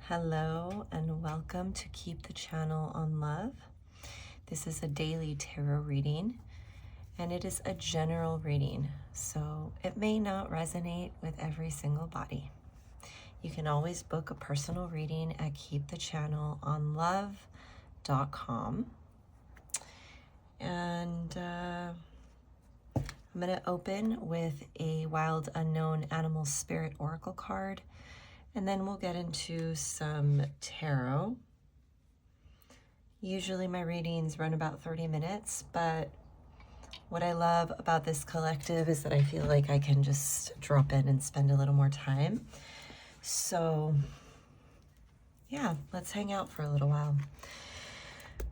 Hello and welcome to Keep the Channel on Love. This is a daily tarot reading and it is a general reading, so it may not resonate with every single body. You can always book a personal reading at keepthechannelonlove.com. And I'm going to open with a Wild Unknown Animal Spirit Oracle card. And then we'll get into some tarot. Usually my readings run about 30 minutes, but what I love about this collective is that I feel like I can just drop in and spend a little more time. So yeah, let's hang out for a little while.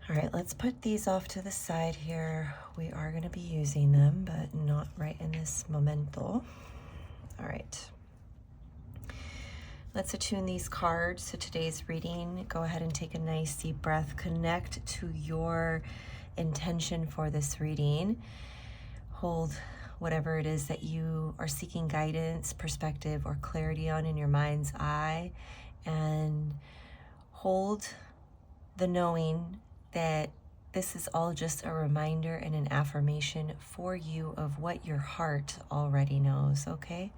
All right, let's put these off to the side here. We are going to be using them, but not right in this momento. All right. Let's attune these cards to today's reading. Go ahead and take a nice deep breath. Connect to your intention for this reading. Hold whatever it is that you are seeking guidance, perspective, or clarity on in your mind's eye. And hold the knowing that this is all just a reminder and an affirmation for you of what your heart already knows, okay?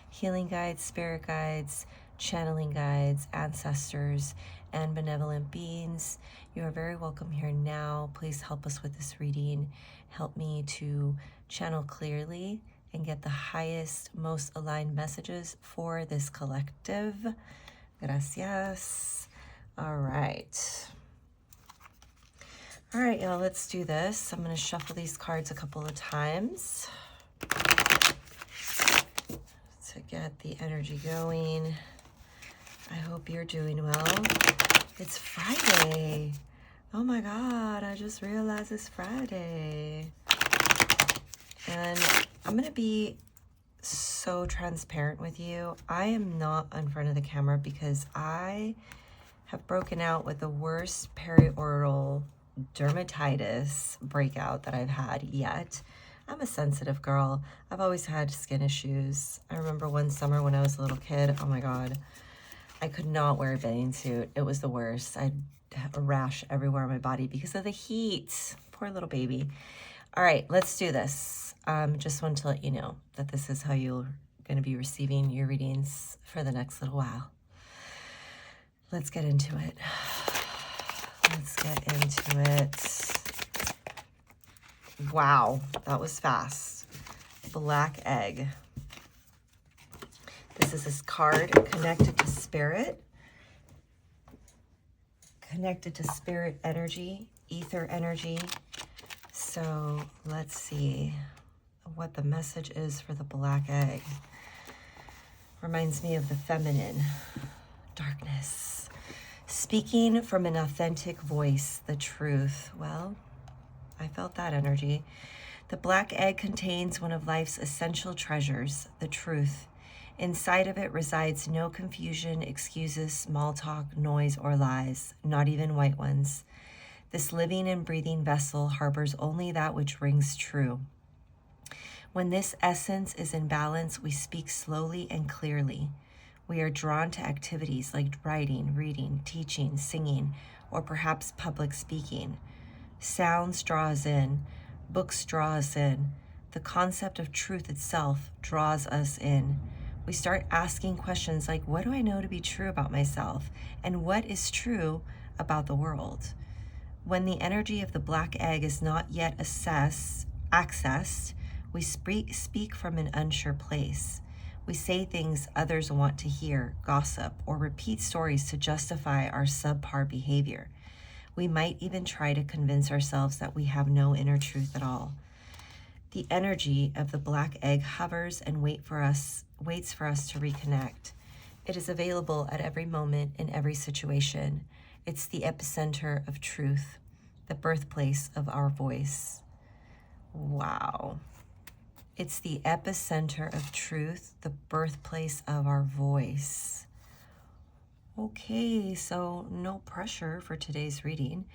Healing guides, spirit guides, channeling guides, ancestors, and benevolent beings, you are very welcome here now. Please help us with this reading. Help me to channel clearly and get the highest, most aligned messages for this collective. Gracias. All right. All right, y'all, let's do this. I'm going to shuffle these cards a couple of times to get the energy going. I hope you're doing well. It's Friday. Oh my God, I just realized it's Friday. And I'm gonna be so transparent with you. I am not in front of the camera because I have broken out with the worst perioral dermatitis breakout that I've had yet. I'm a sensitive girl. I've always had skin issues. I remember one summer when I was a little kid, oh my God, I could not wear a bathing suit. It was the worst. I had a rash everywhere on my body because of the heat. Poor little baby. All right, let's do this. Just wanted to let you know that this is how you're going to be receiving your readings for the next little while. Let's get into it. Let's get into it. Wow, that was fast. Black egg. This is this card connected to spirit energy, ether energy. So let's see what the message is for the black egg. Reminds me of the feminine, darkness. Speaking from an authentic voice, the truth. Well, I felt that energy. The black egg contains one of life's essential treasures, the truth. Inside of it resides no confusion, excuses, small talk, noise, or lies, not even white ones. This living and breathing vessel harbors only that which rings true. When this essence is in balance, we speak slowly and clearly. We are drawn to activities like writing, reading, teaching, singing, or perhaps public speaking. Sounds draw us in. Books draw us in. The concept of truth itself draws us in. We start asking questions like, what do I know to be true about myself? And what is true about the world? When the energy of the black egg is not yet accessed, we speak from an unsure place. We say things others want to hear, gossip, or repeat stories to justify our subpar behavior. We might even try to convince ourselves that we have no inner truth at all. The energy of the black egg hovers and waits for us to reconnect. It is available at every moment in every situation. It's the epicenter of truth, the birthplace of our voice. Wow. It's the epicenter of truth, the birthplace of our voice. Okay, so no pressure for today's reading.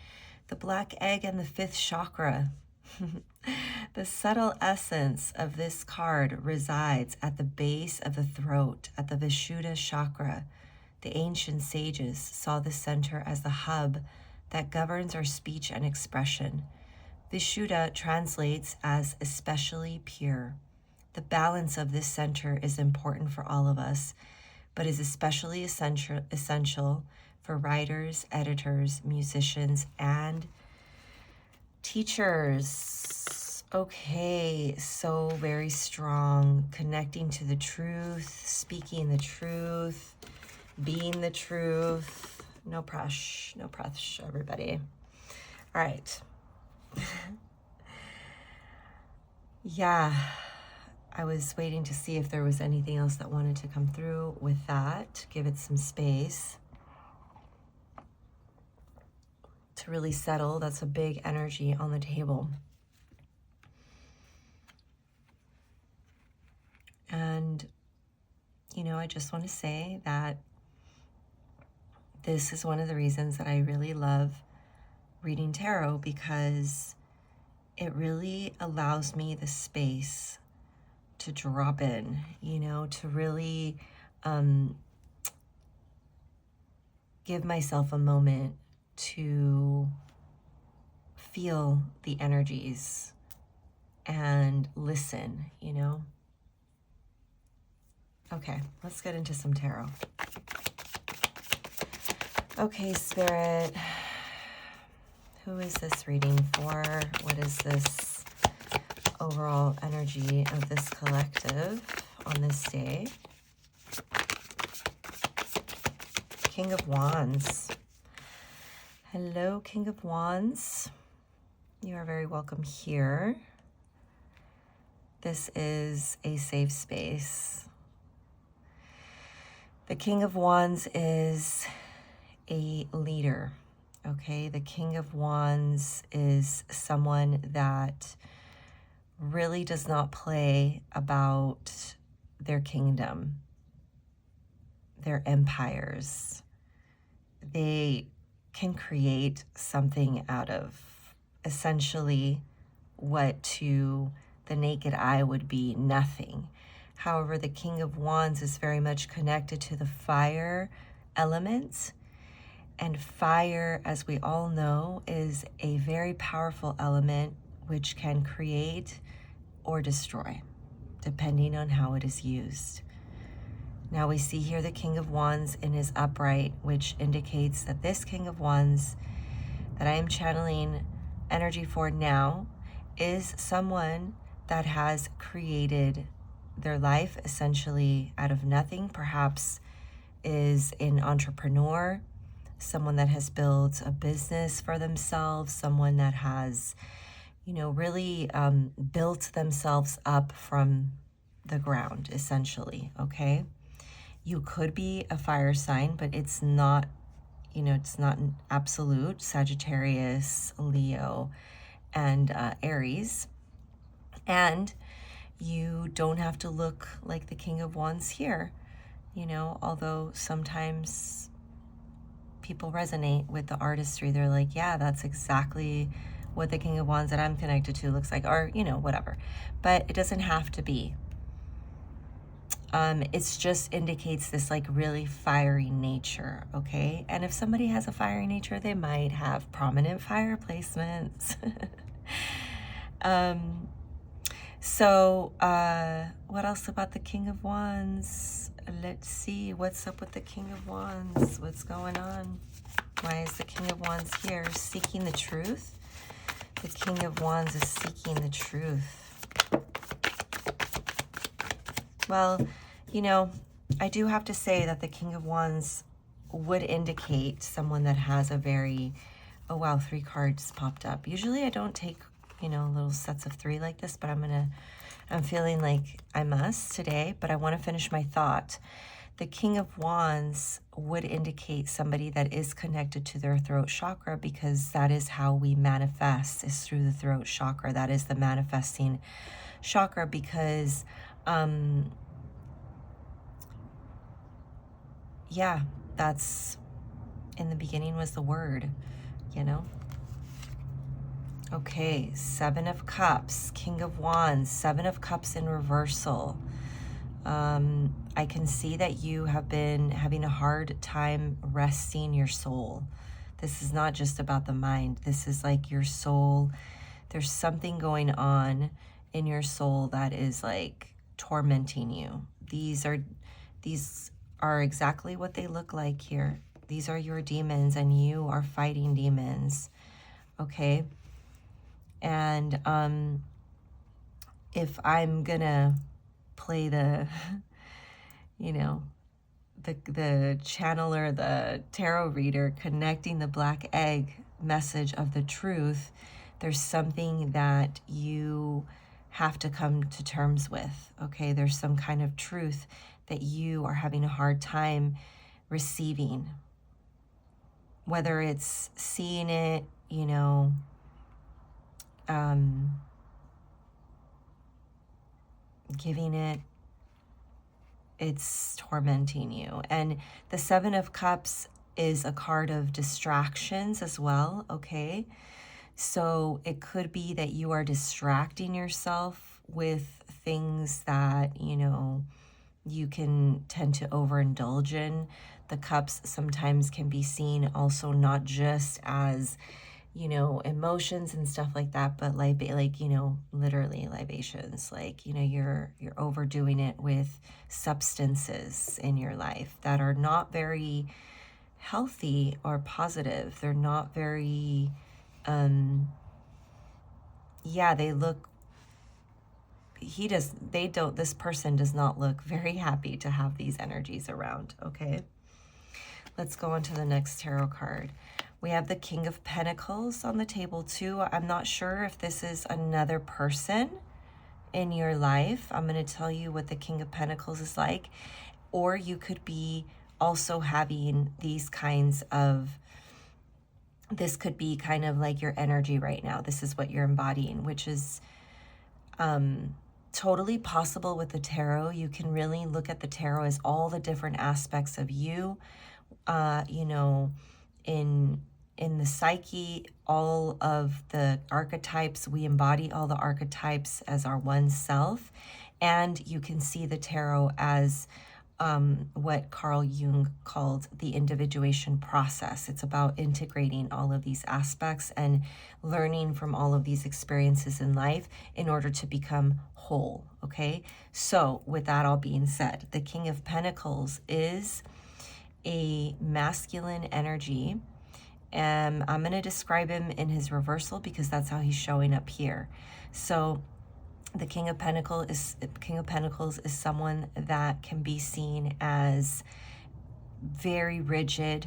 The black egg and the fifth chakra. The subtle essence of this card resides at the base of the throat, at the Vishuddha chakra. The ancient sages saw the center as the hub that governs our speech and expression. Vishuddha translates as especially pure. The balance of this center is important for all of us, but is especially essential for writers, editors, musicians, and teachers. Okay, so very strong. Connecting to the truth, speaking the truth, being the truth. No pressure, everybody. All right. Yeah, I was waiting to see if there was anything else that wanted to come through with that. Give it some space to really settle. That's a big energy on the table. And, I just want to say that this is one of the reasons that I really love reading tarot, because it really allows me the space to drop in, to really give myself a moment to feel the energies and listen, Okay, let's get into some tarot. Okay, Spirit, who is this reading for? What is this overall energy of this collective on this day? King of Wands. Hello, King of Wands. You are very welcome here. This is a safe space. The King of Wands is a leader, okay? The King of Wands is someone that really does not play about their kingdom, their empires. They can create something out of essentially what to the naked eye would be nothing. However, the King of Wands is very much connected to the fire element. And fire, as we all know, is a very powerful element which can create or destroy, depending on how it is used. Now we see here the King of Wands in his upright, which indicates that this King of Wands that I am channeling energy for now is someone that has created their life essentially out of nothing. Perhaps is an entrepreneur, someone that has built a business for themselves, someone that has, really built themselves up from the ground, essentially, okay? You could be a fire sign, but it's not, it's not an absolute. Sagittarius, Leo, and Aries. And you don't have to look like the King of Wands here, although sometimes people resonate with the artistry. They're like, yeah, that's exactly what the King of Wands that I'm connected to looks like, or, whatever. But it doesn't have to be. It just indicates this like really fiery nature, okay? And if somebody has a fiery nature, they might have prominent fire placements. So what else about the King of Wands? Let's see, what's up with the King of Wands? What's going on? Why is the King of Wands here? Seeking the truth? The King of Wands is seeking the truth. Well, I do have to say that the King of Wands would indicate someone that has a very, oh wow, 3 cards popped up. Usually I don't take, little sets of 3 like this, but I'm feeling like I must today, but I want to finish my thought. The King of Wands would indicate somebody that is connected to their throat chakra, because that is how we manifest, is through the throat chakra. That is the manifesting chakra, because yeah, that's, in the beginning was the word, Okay, 7 of Cups, King of Wands, 7 of Cups in reversal. I can see that you have been having a hard time resting your soul. This is not just about the mind. This is like your soul. There's something going on in your soul that is like tormenting you. These are exactly what they look like here. These are your demons, and you are fighting demons. Okay? And if I'm gonna play the, you know, the channeler, the tarot reader, connecting the black egg message of the truth, there's something that you have to come to terms with, okay? There's some kind of truth that you are having a hard time receiving. Whether it's seeing it, you know, giving it, it's tormenting you. And the Seven of Cups is a card of distractions as well, okay? So it could be that you are distracting yourself with things that, you know, you can tend to overindulge in. The cups sometimes can be seen also not just as, you know, emotions and stuff like that, but like, you know, literally libations. Like, you know, you're overdoing it with substances in your life that are not very healthy or positive. They're not very, yeah, they look, this person does not look very happy to have these energies around, okay? Let's go on to the next tarot card. We have the King of Pentacles on the table too. I'm not sure if this is another person in your life. I'm going to tell you what the King of Pentacles is like. Or you could be also having these kinds of, this could be kind of like your energy right now. This is what you're embodying, which is totally possible with the tarot. You can really look at the tarot as all the different aspects of you, you know, in the psyche, all of the archetypes. We embody all the archetypes as our one self. And you can see the tarot as what Carl Jung called the individuation process. It's about integrating all of these aspects and learning from all of these experiences in life in order to become whole, okay? So with that all being said, the King of Pentacles is a masculine energy. And I'm going to describe him in his reversal because that's how he's showing up here. So the King of Pentacles is someone that can be seen as very rigid,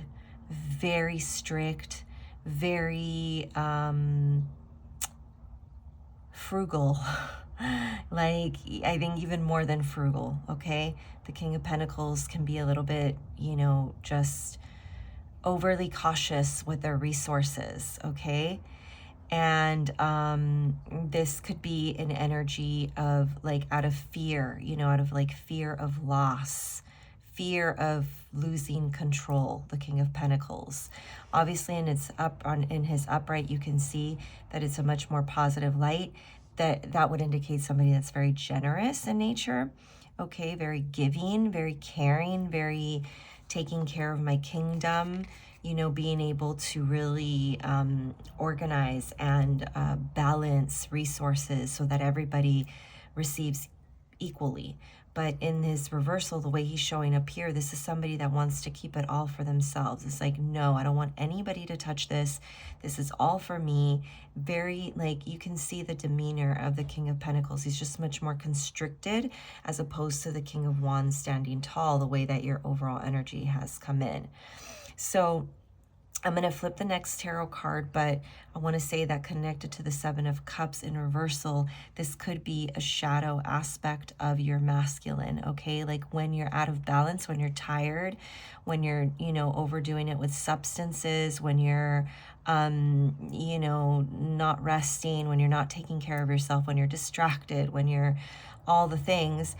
very strict, very frugal. Like, I think even more than frugal, okay? The King of Pentacles can be a little bit, you know, just overly cautious with their resources, okay? And this could be an energy of like out of fear, you know, out of like fear of loss, fear of losing control, the King of Pentacles. Obviously, in his upright, you can see that it's a much more positive light. That would indicate somebody that's very generous in nature, okay? Very giving, very caring, very taking care of my kingdom, you know, being able to really organize and balance resources so that everybody receives equally. But in his reversal, the way he's showing up here, this is somebody that wants to keep it all for themselves. It's like, no, I don't want anybody to touch this. This is all for me. Very, like, you can see the demeanor of the King of Pentacles. He's just much more constricted as opposed to the King of Wands standing tall, the way that your overall energy has come in. So I'm going to flip the next tarot card, but I want to say that connected to the Seven of Cups in reversal, this could be a shadow aspect of your masculine, okay? Like when you're out of balance, when you're tired, when you're, you know, overdoing it with substances, when you're, you know, not resting, when you're not taking care of yourself, when you're distracted, when you're all the things.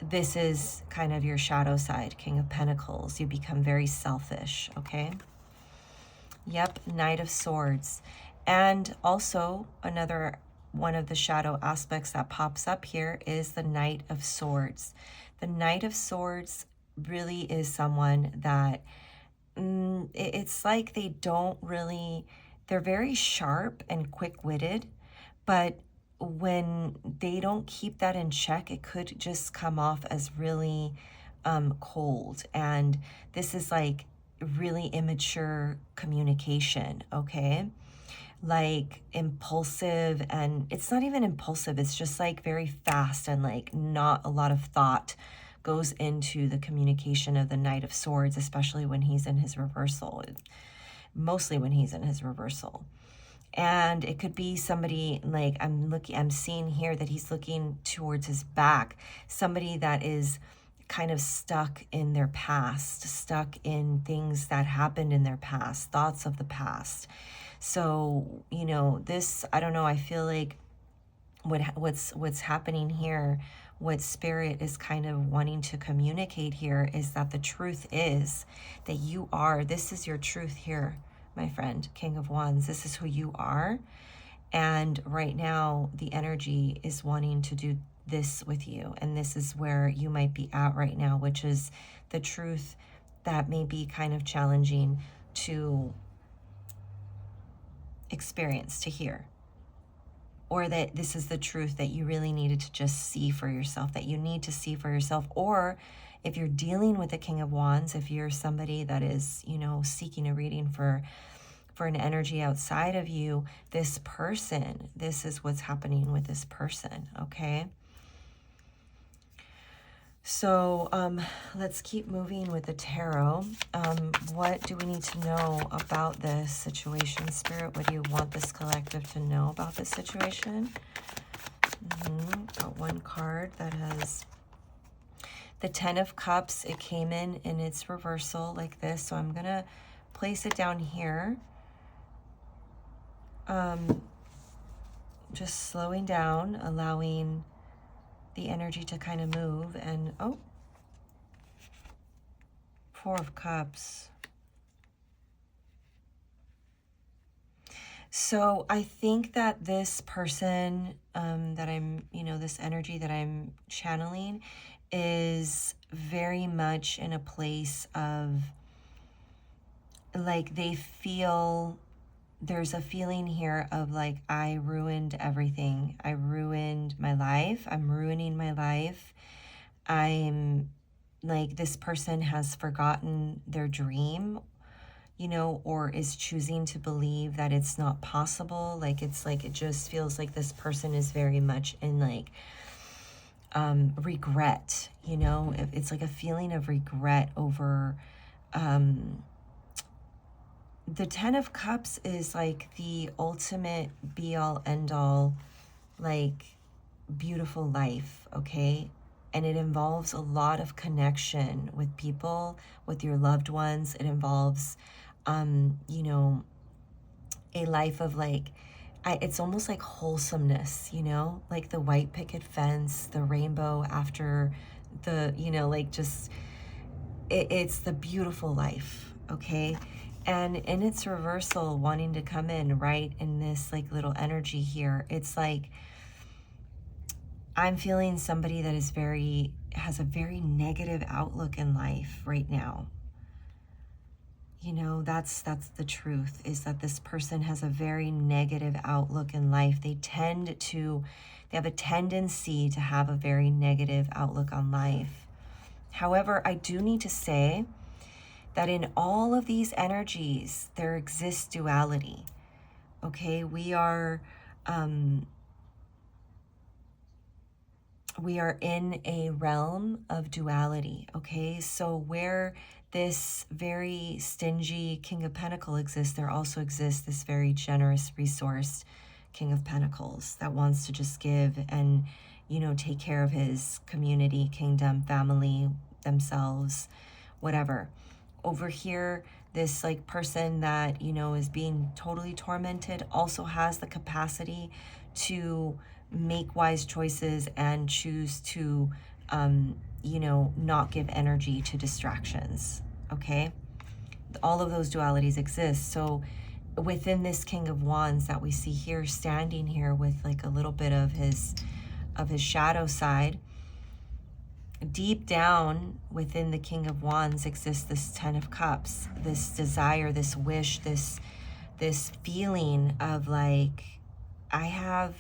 This is kind of your shadow side, King of Pentacles. You become very selfish, okay? Yep, Knight of Swords. And also another one of the shadow aspects that pops up here is the Knight of Swords. The Knight of Swords really is someone that it's like they don't really, they're very sharp and quick-witted, but when they don't keep that in check, it could just come off as really cold. And this is like really immature communication, okay? Like impulsive, and it's not even impulsive, it's just like very fast, and like not a lot of thought goes into the communication of the Knight of Swords, especially when he's in his reversal, mostly when he's in his reversal. And it could be somebody like I'm seeing here that he's looking towards his back, somebody that is kind of stuck in their past, stuck in things that happened in their past, thoughts of the past. So, you know, this, I don't know, I feel like what's happening here, what Spirit is kind of wanting to communicate here, is that the truth is that you are, this is your truth here, my friend, King of Wands. This is who you are. And right now, the energy is wanting to do this with you. And this is where you might be at right now, which is the truth that may be kind of challenging to experience, to hear. Or that this is the truth that you really needed to just see for yourself, that you need to see for yourself. Or if you're dealing with the King of Wands, if you're somebody that is, you know, seeking a reading for an energy outside of you, this person, this is what's happening with this person, okay? So let's keep moving with the tarot. What do we need to know about this situation? Spirit, what do you want this collective to know about this situation? Got one card that has the Ten of Cups. It came in its reversal like this. So I'm going to place it down here. Just slowing down, allowing the energy to kind of move. And oh, Four of Cups. So I think that this person that I'm, you know, this energy that I'm channeling is very much in a place of like they feel, there's a feeling here of like, I ruined everything. I ruined my life. I'm ruining my life. I'm like, this person has forgotten their dream, you know, or is choosing to believe that it's not possible. Like, it's like, it just feels like this person is very much in like regret, you know. It's like a feeling of regret over the Ten of Cups is like the ultimate be-all, end-all, like, beautiful life, okay? And it involves a lot of connection with people, with your loved ones. It involves, you know, a life of like, it's almost like wholesomeness, you know? Like the white picket fence, the rainbow after the, you know, like just, it's the beautiful life, okay? And in its reversal, wanting to come in right in this like little energy here, it's like I'm feeling somebody that is has a very negative outlook in life right now. You know, that's the truth, is that this person has a very negative outlook in life. They have a tendency to have a very negative outlook on life. However, I do need to say that in all of these energies, there exists duality, okay? We are in a realm of duality, okay? So where this very stingy King of Pentacles exists, there also exists this very generous, resourced King of Pentacles that wants to just give and, you know, take care of his community, kingdom, family, themselves, whatever. Over here, this like person that, you know, is being totally tormented also has the capacity to make wise choices and choose to, you know, not give energy to distractions, okay? All of those dualities exist. So within this King of Wands that we see here, standing here with like a little bit of his shadow side, deep down within the King of Wands exists this Ten of Cups, this desire, this wish, this feeling of like, I have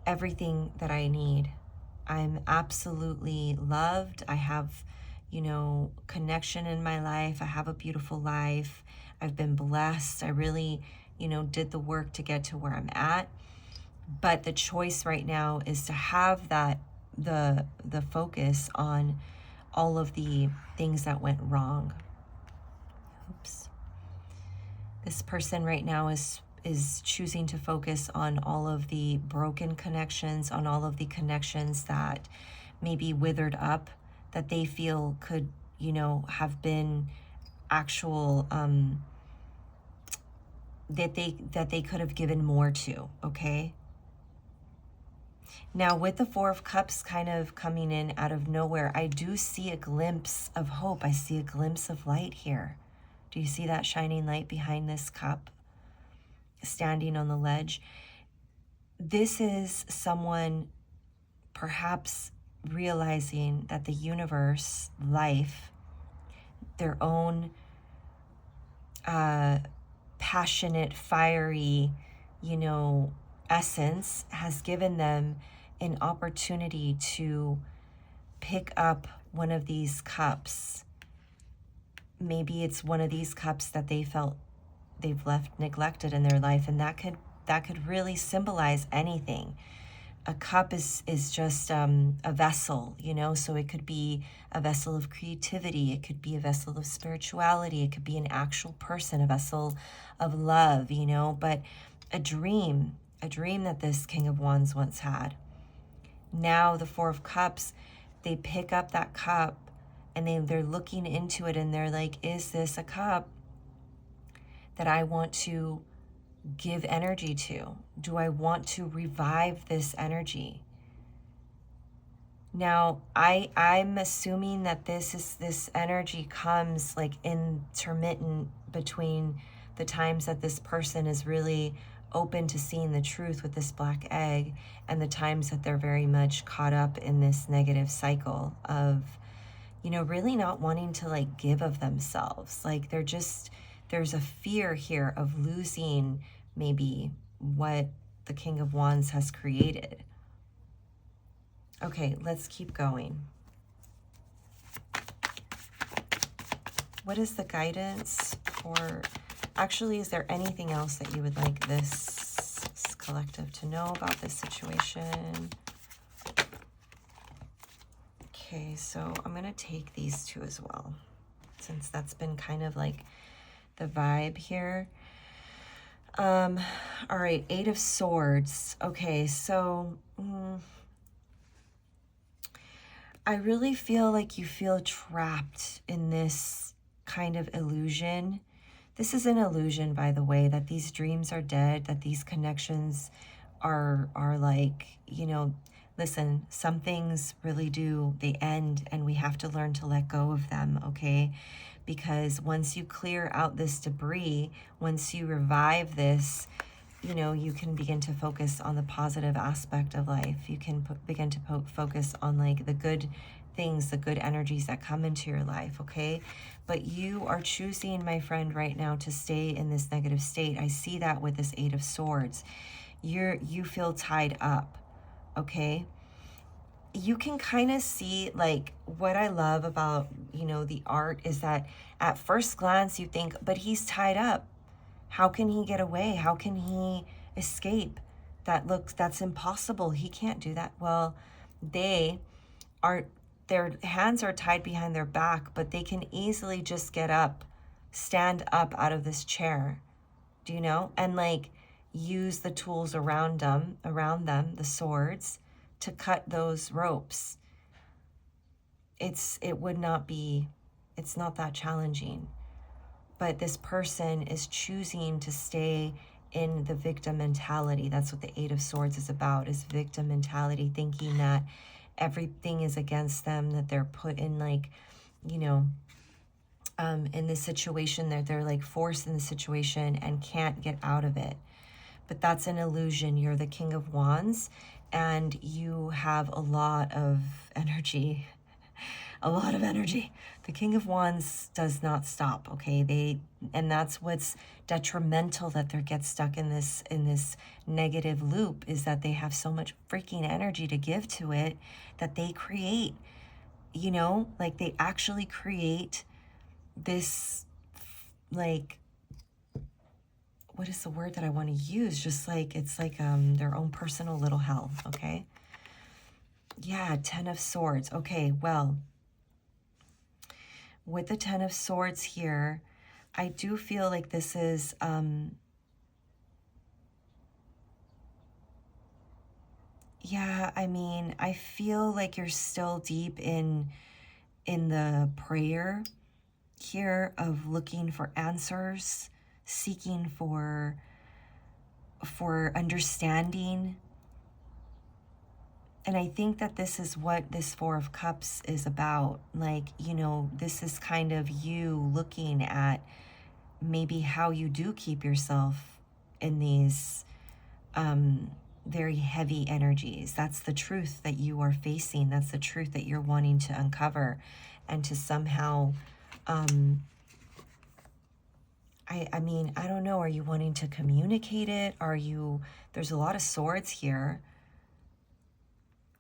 everything that I need. I'm absolutely loved. I have, you know, connection in my life. I have a beautiful life. I've been blessed. I really, you know, did the work to get to where I'm at. But the choice right now is to have that, the focus on all of the things that went wrong. Oops. This person right now is choosing to focus on all of the broken connections, on all of the connections that maybe withered up, that they feel could, you know, have been actual, that they could have given more to, okay? Now, with the Four of Cups kind of coming in out of nowhere, I do see a glimpse of hope. I see a glimpse of light here. Do you see that shining light behind this cup, standing on the ledge? This is someone perhaps realizing that the universe, life, their own passionate, fiery, you know, essence has given them an opportunity to pick up one of these cups. Maybe it's one of these cups that they felt they've left neglected in their life, and that could really symbolize anything. A cup is just a vessel, you know, so it could be a vessel of creativity, it could be a vessel of spirituality, it could be an actual person, a vessel of love, you know, but a dream that this King of Wands once had. Now the Four of Cups, they pick up that cup and they're looking into it and they're like, is this a cup that I want to give energy to? Do I want to revive this energy? Now, I'm assuming that this energy comes like intermittent between the times that this person is really open to seeing the truth with this black egg and the times that they're very much caught up in this negative cycle of, you know, really not wanting to like give of themselves. Like there's a fear here of losing maybe what the King of Wands has created. Okay, let's keep going. What is the guidance for, actually, is there anything else that you would like this collective to know about this situation? Okay, so I'm going to take these two as well, since that's been kind of like the vibe here. All right, Eight of Swords. Okay, so I really feel like you feel trapped in this kind of illusion. This is an illusion, by the way, that these dreams are dead, that these connections are like, you know, listen, some things really do, they end, and we have to learn to let go of them, okay? Because once you clear out this debris, once you revive this, you know, you can begin to focus on the positive aspect of life. You can begin to focus on like the good things, the good energies that come into your life, okay? But you are choosing, my friend, right now to stay in this negative state. I see that with this Eight of Swords. You feel tied up, okay? You can kind of see, like, what I love about, you know, the art is that at first glance you think, but he's tied up. How can he get away? How can he escape? That's impossible. He can't do that. Well, their hands are tied behind their back, but they can easily just get up, stand up out of this chair, do you know? And like use the tools around them, the swords, to cut those ropes. It's not that challenging. But this person is choosing to stay in the victim mentality. That's what the Eight of Swords is about, is victim mentality, thinking that everything is against them, that they're put in like, you know, in this situation, they're like forced in the situation and can't get out of it. But that's an illusion. You're the King of Wands and you have a lot of energy a lot of energy. The King of Wands does not stop, okay? And that's what's detrimental, that they get stuck in this negative loop, is that they have so much freaking energy to give to it that they create, you know, like they actually create this, like, what is the word that I want to use? Just like, it's like their own personal little hell, okay? Yeah, 10 of Swords. Okay, well, with the 10 of Swords here, I do feel like this is, yeah, I mean, I feel like you're still deep in the prayer here of looking for answers, seeking for understanding. And I think that this is what this Four of Cups is about. Like, you know, this is kind of you looking at maybe how you do keep yourself in these very heavy energies. That's the truth that you are facing. That's the truth that you're wanting to uncover and to somehow, I mean, I don't know. Are you wanting to communicate it? There's a lot of swords here.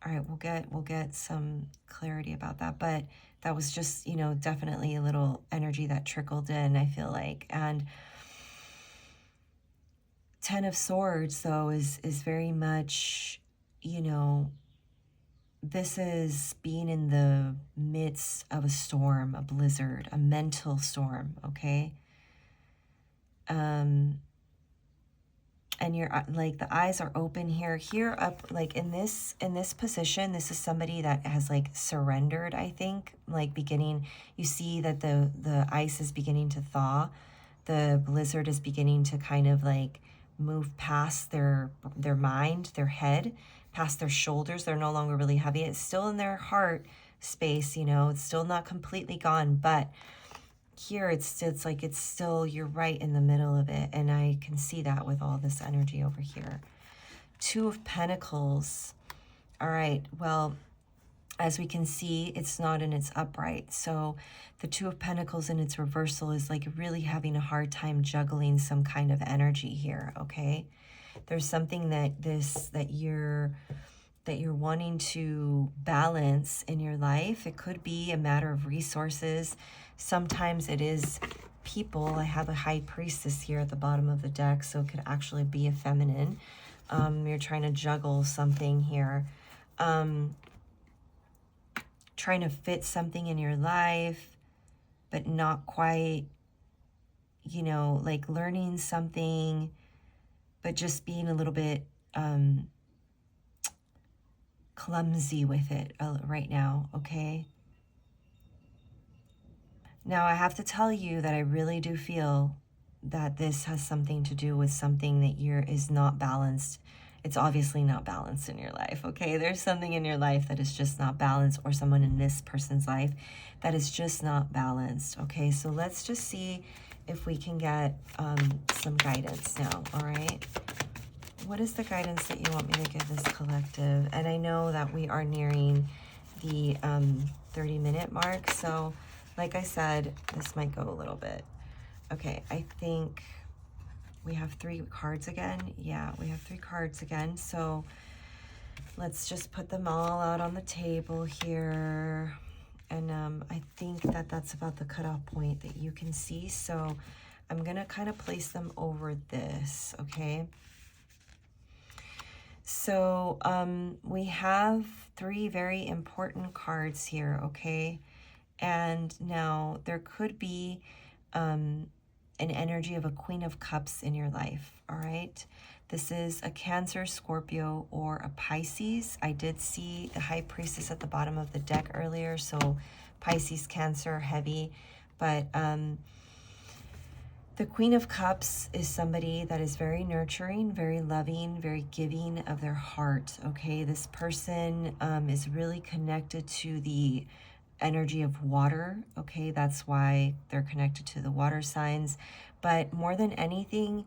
All right, we'll get some clarity about that, but that was just, you know, definitely a little energy that trickled in, I feel like. And 10 of Swords, though, is very much, you know, this is being in the midst of a storm, a blizzard, a mental storm, okay? And you're like, the eyes are open here up, like in this position. This is somebody that has like surrendered, I think, like beginning, you see that the ice is beginning to thaw, the blizzard is beginning to kind of like move past their mind, their head, past their shoulders. They're no longer really heavy. It's still in their heart space, you know, it's still not completely gone, but here it's like it's still, you're right in the middle of it, and I can see that with all this energy over here. 2 of Pentacles. All right, well, as we can see, it's not in its upright, so the 2 of Pentacles in its reversal is like really having a hard time juggling some kind of energy here, okay? There's something that you're wanting to balance in your life. It could be a matter of resources. Sometimes it is people. I have a High Priestess here at the bottom of the deck, so it could actually be a feminine. You're trying to juggle something here. Trying to fit something in your life, but not quite, you know, like learning something, but just being a little bit clumsy with it right now, okay? Now, I have to tell you that I really do feel that this has something to do with something that is not balanced. It's obviously not balanced in your life, okay? There's something in your life that is just not balanced, or someone in this person's life that is just not balanced, okay? So let's just see if we can get some guidance now, all right? What is the guidance that you want me to give this collective? And I know that we are nearing the 30-minute mark, so like I said, this might go a little bit. Okay, I think we have 3 cards again. Yeah, we have 3 cards again. So let's just put them all out on the table here. And I think that that's about the cutoff point that you can see. So I'm going to kind of place them over this, okay? So we have 3 very important cards here, okay? And now there could be an energy of a Queen of Cups in your life, all right? This is a Cancer, Scorpio, or a Pisces. I did see the High Priestess at the bottom of the deck earlier, so Pisces, Cancer, heavy. But the Queen of Cups is somebody that is very nurturing, very loving, very giving of their heart, okay? This person is really connected to the energy of water, okay? That's why they're connected to the water signs. But more than anything,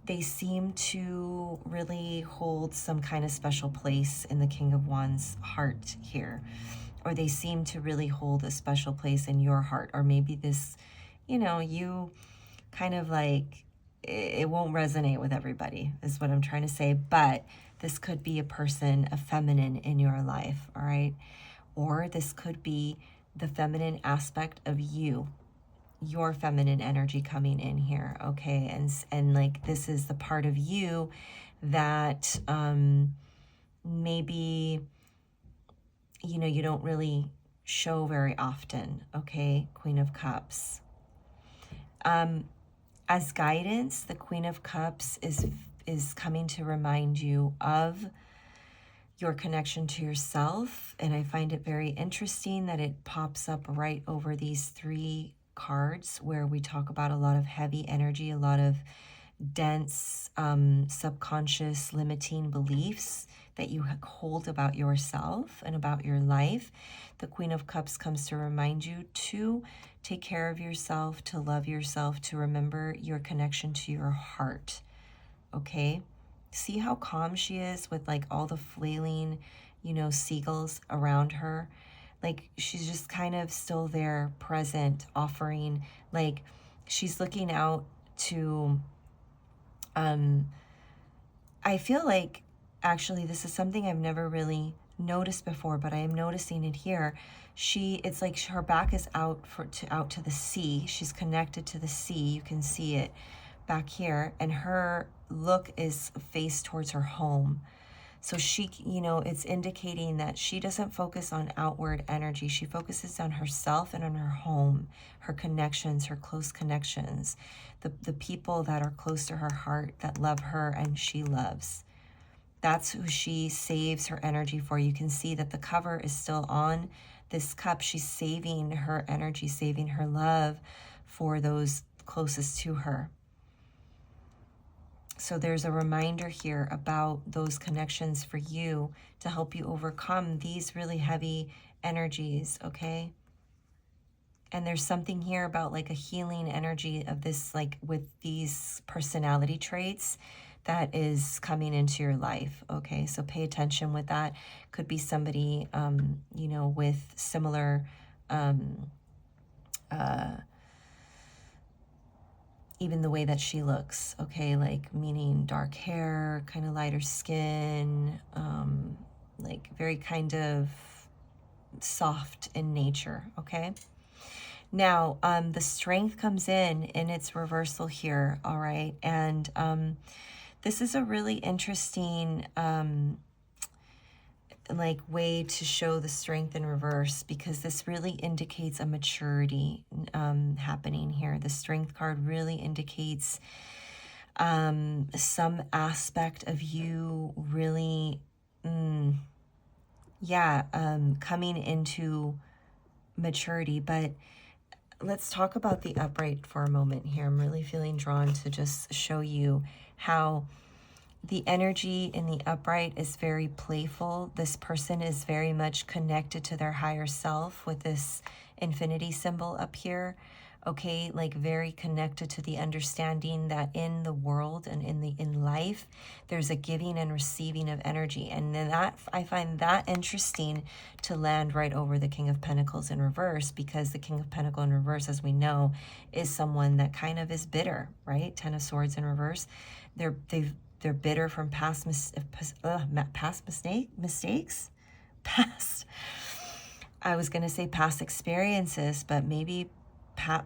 they seem to really hold some kind of special place in the King of Wands' heart here, or they seem to really hold a special place in your heart. Or maybe this, you know, you kind of like, it won't resonate with everybody is what I'm trying to say, but this could be a person, a feminine in your life, all right? Or this could be the feminine aspect of you, your feminine energy coming in here, okay? And like, this is the part of you that maybe, you know, you don't really show very often, okay? Queen of Cups. As guidance, the Queen of Cups is coming to remind you of your connection to yourself. And I find it very interesting that it pops up right over these 3 cards where we talk about a lot of heavy energy, a lot of dense, subconscious, limiting beliefs that you hold about yourself and about your life. The Queen of Cups comes to remind you to take care of yourself, to love yourself, to remember your connection to your heart, okay? See how calm she is with like all the flailing, you know, seagulls around her? Like, she's just kind of still there, present, offering, like she's looking out to, I feel like, actually, this is something I've never really noticed before, but I am noticing it here. It's like her back is out to the sea. She's connected to the sea. You can see it back here, and her look is faced towards her home. So she, you know, it's indicating that she doesn't focus on outward energy. She focuses on herself and on her home, her connections, her close connections, the people that are close to her heart, that love her and she loves. That's who she saves her energy for. You can see that the cover is still on this cup. She's saving her energy, saving her love for those closest to her. So there's a reminder here about those connections for you to help you overcome these really heavy energies, okay? And there's something here about like a healing energy of this, like with these personality traits that is coming into your life, okay? So pay attention with that. Could be somebody, you know, with similar, even the way that she looks, okay? Like meaning dark hair, kind of lighter skin, like very kind of soft in nature, okay? Now, the strength comes in its reversal here, all right? And this is a really interesting like way to show the strength in reverse, because this really indicates a maturity happening here. The strength card really indicates some aspect of you really, coming into maturity. But let's talk about the upright for a moment here. I'm really feeling drawn to just show you how the energy in the upright is very playful. This person is very much connected to their higher self with this infinity symbol up here. Okay, like very connected to the understanding that in the world and in life, there's a giving and receiving of energy. And then that, I find that interesting to land right over the King of Pentacles in reverse, because the King of Pentacles in reverse, as we know, is someone that kind of is bitter, right? Ten of Swords in reverse. They're bitter from past mistakes. I was going to say past experiences, but maybe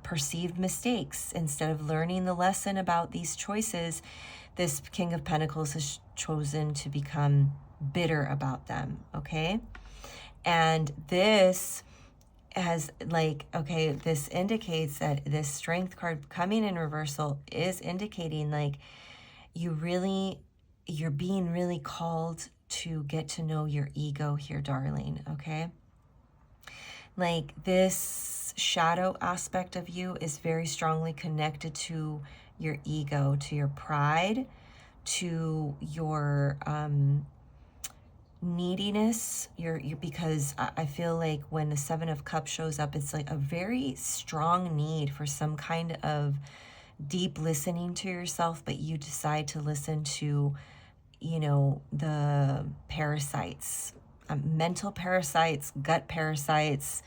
perceived mistakes. Instead of learning the lesson about these choices, this King of Pentacles has chosen to become bitter about them, okay? And this has like, okay, this indicates that this strength card coming in reversal is indicating like, you're being really called to get to know your ego here, darling, okay? Like this shadow aspect of you is very strongly connected to your ego, to your pride, to your neediness, because I feel like when the Seven of Cups shows up, it's like a very strong need for some kind of deep listening to yourself, but you decide to listen to, you know, the parasites mental parasites, gut parasites,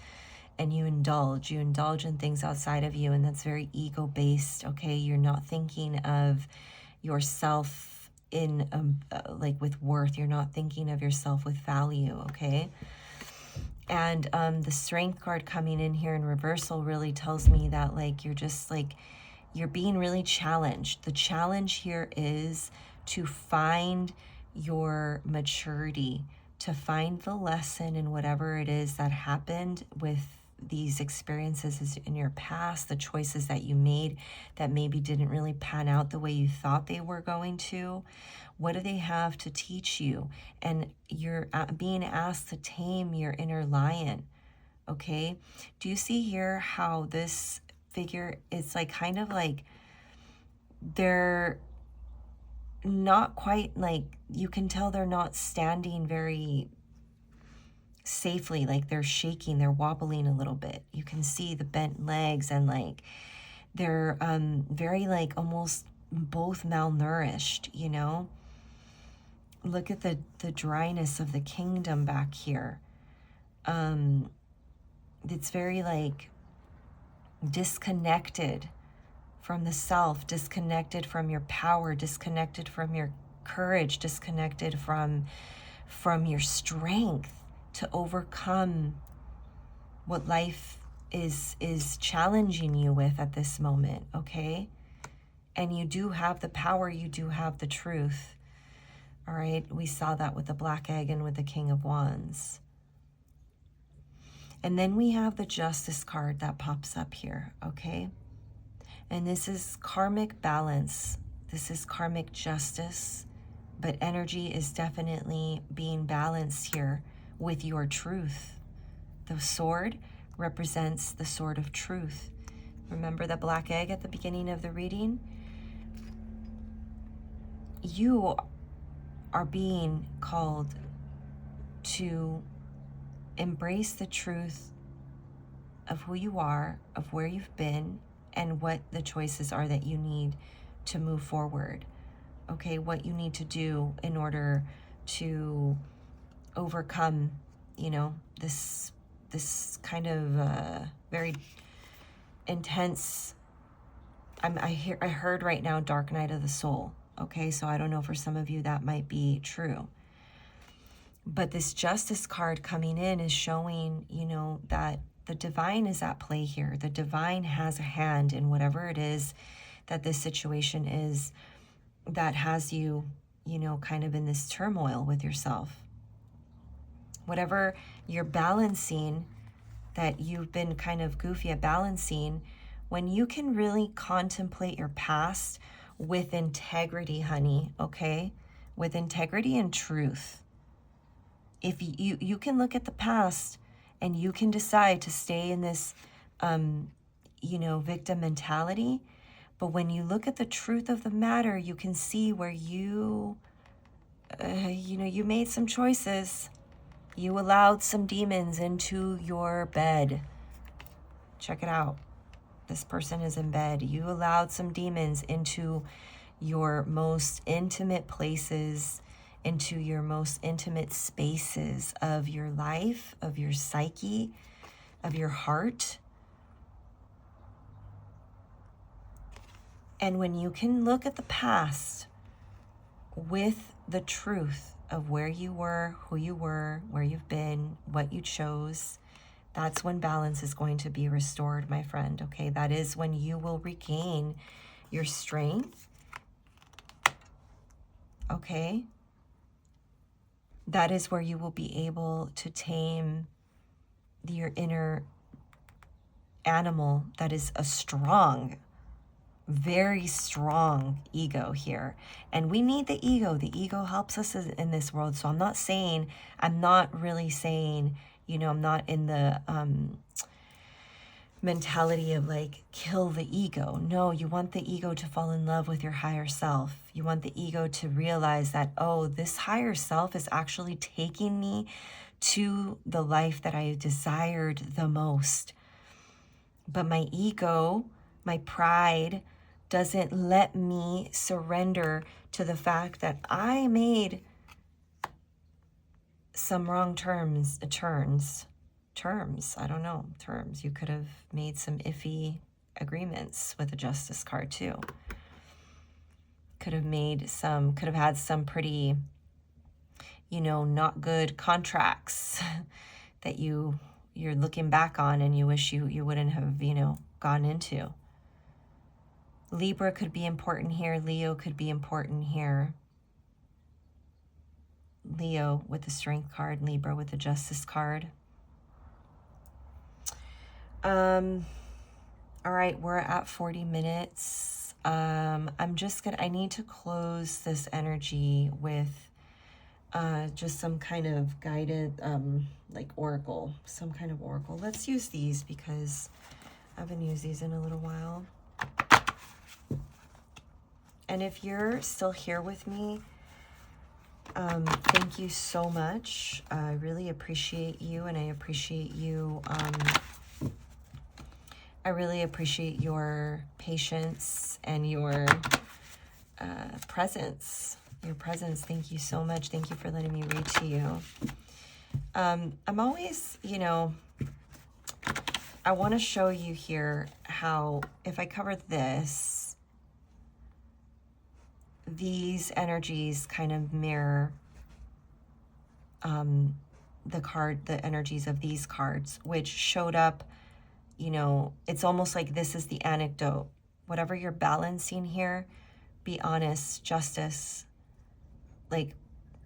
and you indulge in things outside of you, and that's very ego based. Okay, you're not thinking of yourself in like with worth. You're not thinking of yourself with value. Okay. And the strength card coming in here in reversal really tells me that like you're just like you're being really challenged. The challenge here is to find your maturity, to find the lesson in whatever it is that happened with these experiences in your past, the choices that you made that maybe didn't really pan out the way you thought they were going to. What do they have to teach you? And you're being asked to tame your inner lion, okay? Do you see here how this figure is like kind of like they're not quite like, you can tell they're not standing very safely, like they're shaking, they're wobbling a little bit. You can see the bent legs, and like they're very like almost both malnourished, you know? Look at the dryness of the kingdom back here. It's very like disconnected from the self, disconnected from your power, disconnected from your courage, disconnected from your strength to overcome what life is challenging you with at this moment, okay? And you do have the power, you do have the truth. All right, we saw that with the Black Egg and with the King of Wands. And then we have the Justice card that pops up here, okay? And this is karmic balance. This is karmic justice, but energy is definitely being balanced here with your truth. The sword represents the sword of truth. Remember the Black Egg at the beginning of the reading? You are being called to embrace the truth of who you are, of where you've been, and what the choices are that you need to move forward. Okay, what you need to do in order to overcome, you know, this kind of very intense. I heard right now dark night of the soul. Okay, so I don't know, for some of you that might be true. But this Justice card coming in is showing, you know, that the divine is at play here. The divine has a hand in whatever it is that this situation is that has you, you know, kind of in this turmoil with yourself. Whatever you're balancing, that you've been kind of goofy at balancing, when you can really contemplate your past with integrity, honey, okay? With integrity and truth. If you can look at the past and you can decide to stay in this, you know, victim mentality, but when you look at the truth of the matter, you can see where you know, you made some choices. You allowed some demons into your bed. Check it out. This person is in bed. You allowed some demons into your most intimate places, into your most intimate spaces of your life, of your psyche, of your heart. And when you can look at the past with the truth of where you were, who you were, where you've been, what you chose, that's when balance is going to be restored, my friend, okay? That is when you will regain your strength, okay? That is where you will be able to tame your inner animal that is a strong, very strong ego here. And we need the ego. The ego helps us in this world. So I'm not really saying, you know, I'm not in the mentality of like, kill the ego. No, you want the ego to fall in love with your higher self. You want the ego to realize that, oh, this higher self is actually taking me to the life that I desired the most. But my ego, my pride, doesn't let me surrender to the fact that I made some wrong terms, I don't know, terms. You could have made some iffy agreements with the Justice card too. Could have had some pretty, you know, not good contracts that you're looking back on and you wish you wouldn't have, you know, gone into. Libra could be important here. Leo could be important here. Leo with the Strength card, Libra with the Justice card. All right, we're at 40 minutes. I need to close this energy with just some kind of guided, like oracle, some kind of oracle. Let's use these because I haven't used these in a little while. And if you're still here with me, thank you so much. I really appreciate you, and I appreciate you. I really appreciate your patience and your presence. Your presence. Thank you so much. Thank you for letting me read to you. I'm always, you know, I want to show you here how, if I cover this, these energies kind of mirror the energies of these cards, which showed up, you know, it's almost like this is the anecdote. Whatever you're balancing here, be honest, justice, like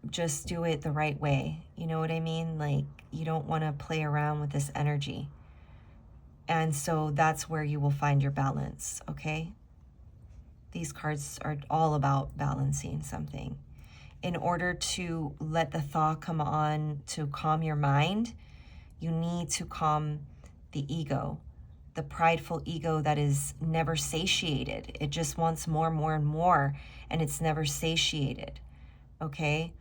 just do it the right way. You know what I mean? Like you don't want to play around with this energy. And so that's where you will find your balance, okay? These cards are all about balancing something. In order to let the thought come on to calm your mind, you need to calm the ego, the prideful ego that is never satiated. It just wants more, and more, and it's never satiated, okay?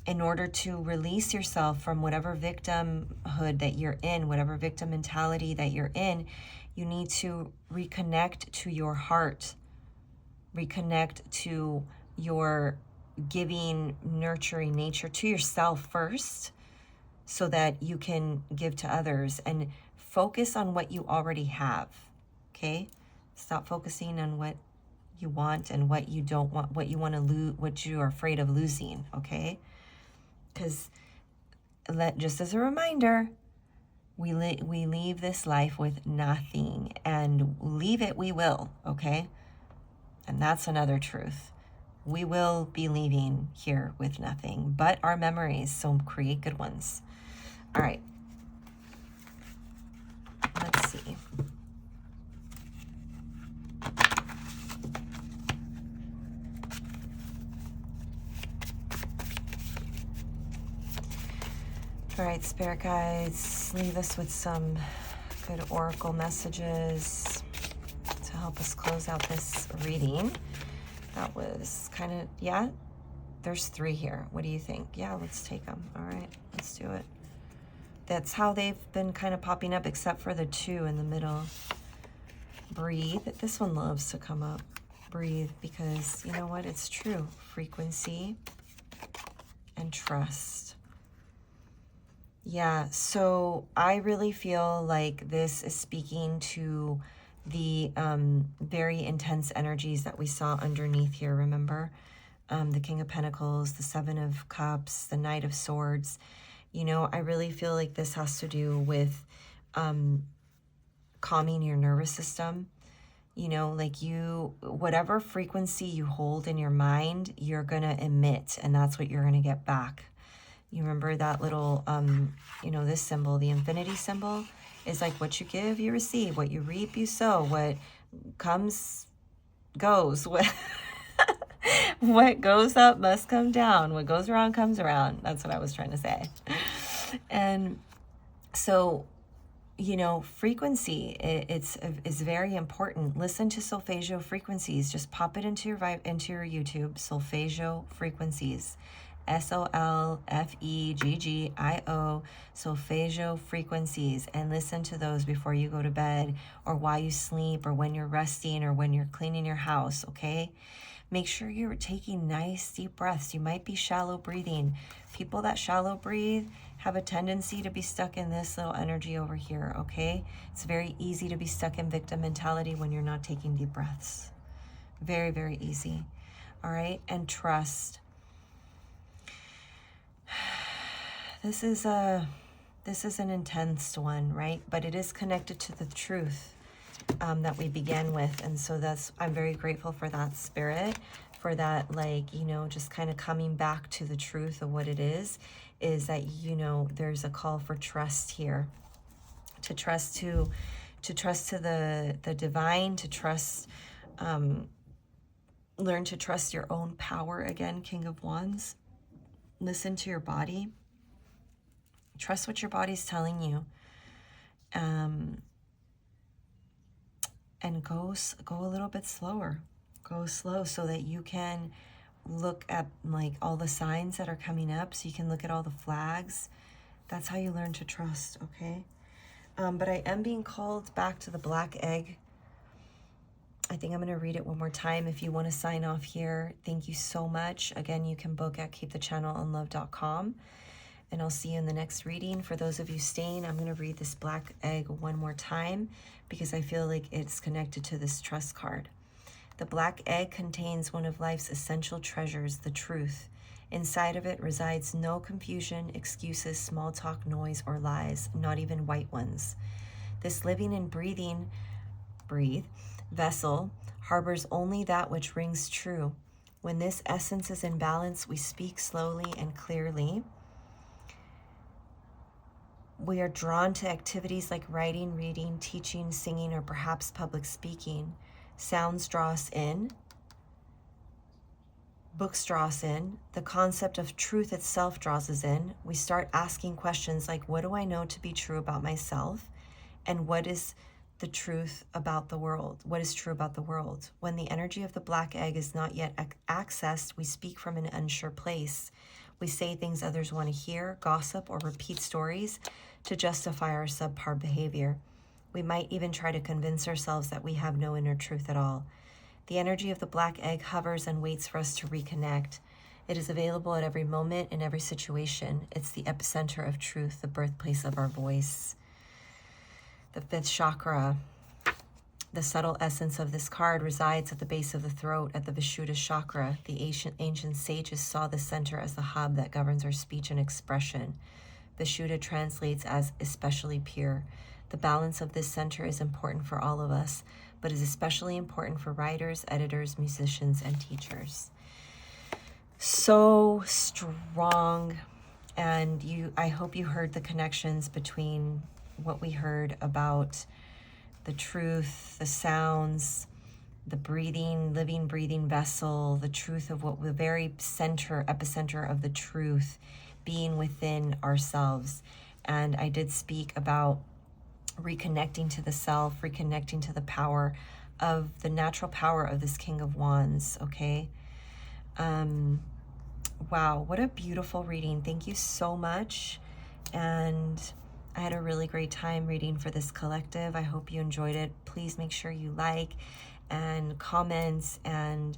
In order to release yourself from whatever victimhood that you're in, whatever victim mentality that you're in, you need to reconnect to your heart, reconnect to your giving, nurturing nature, to yourself first, so that you can give to others, and focus on what you already have, okay? Stop focusing on what you want and what you don't want, what you want to lose, what you are afraid of losing, okay? Because just as a reminder, we leave this life with nothing, and leave it we will, okay? And that's another truth. We will be leaving here with nothing but our memories, so create good ones. All right. Let's see. All right, Spirit Guides, leave us with some good oracle messages to help us close out this reading. That was kind of, yeah, there's 3 here. What do you think? Yeah, let's take them. All right, let's do it. That's how they've been kind of popping up, except for the 2 in the middle. Breathe. This one loves to come up. Breathe, because you know what? It's true. Frequency and trust. Yeah, so I really feel like this is speaking to the very intense energies that we saw underneath here, remember? The King of Pentacles, the 7 of Cups, the Knight of Swords. You know, I really feel like this has to do with calming your nervous system. You know, like whatever frequency you hold in your mind, you're going to emit, and that's what you're going to get back. You remember that little, you know, this symbol, the infinity symbol, is like what you give, you receive. What you reap, you sow. What comes, goes. What goes up must come down. What goes around comes around. That's what I was trying to say. And so, you know, frequency, is very important. Listen to solfeggio frequencies. Just pop it into your YouTube, solfeggio frequencies. SOLFEGGIO, solfeggio frequencies, and listen to those before you go to bed, or while you sleep, or when you're resting, or when you're cleaning your house, okay? Make sure you're taking nice deep breaths. You might be shallow breathing. People that shallow breathe have a tendency to be stuck in this little energy over here, okay? It's very easy to be stuck in victim mentality when you're not taking deep breaths. Very, very easy. All right, and trust. This is an intense one, right? But it is connected to the truth that we began with. And so I'm very grateful for that, Spirit, for that, like, you know, just kind of coming back to the truth of what it is that, you know, there's a call for trust here, to trust to the divine, to trust, learn to trust your own power again, King of Wands. Listen to your body. Trust what your body's telling you. And go a little bit slower. Go slow so that you can look at like all the signs that are coming up, so you can look at all the flags. That's how you learn to trust, okay? But I am being called back to the black egg. I think I'm going to read it one more time. If you want to sign off here, thank you so much. Again, you can book at keepthechannelonlove.com. And I'll see you in the next reading. For those of you staying, I'm going to read this black egg one more time because I feel like it's connected to this trust card. The black egg contains one of life's essential treasures, the truth. Inside of it resides no confusion, excuses, small talk, noise, or lies, not even white ones. This living and breathe, vessel harbors only that which rings true. When this essence is in balance, we speak slowly and clearly. We are drawn to activities like writing, reading, teaching, singing, or perhaps public speaking. Sounds draw us in. Books draw us in. The concept of truth itself draws us in. We start asking questions like, what do I know to be true about myself? And what is the truth about the world? What is true about the world? When the energy of the black egg is not yet accessed, we speak from an unsure place. We say things others want to hear, gossip, or repeat stories to justify our subpar behavior. We might even try to convince ourselves that we have no inner truth at all. The energy of the black egg hovers and waits for us to reconnect. It is available at every moment, in every situation. It's the epicenter of truth, the birthplace of our voice. The fifth chakra. The subtle essence of this card resides at the base of the throat, at the Vishuddha chakra. The ancient sages saw the center as the hub that governs our speech and expression. Vishuddha translates as especially pure. The balance of this center is important for all of us, but is especially important for writers, editors, musicians, and teachers. So strong. And I hope you heard the connections between what we heard about the truth, the sounds, the breathing, living, breathing vessel, the truth of what the very center, epicenter of the truth being within ourselves. And I did speak about reconnecting to the self, reconnecting to the power of the natural power of this King of Wands, okay? Wow, what a beautiful reading. Thank you so much. And I had a really great time reading for this collective. I hope you enjoyed it. Please make sure you like and comment, and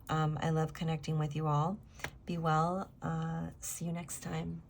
I love connecting with you all. Be well. See you next time.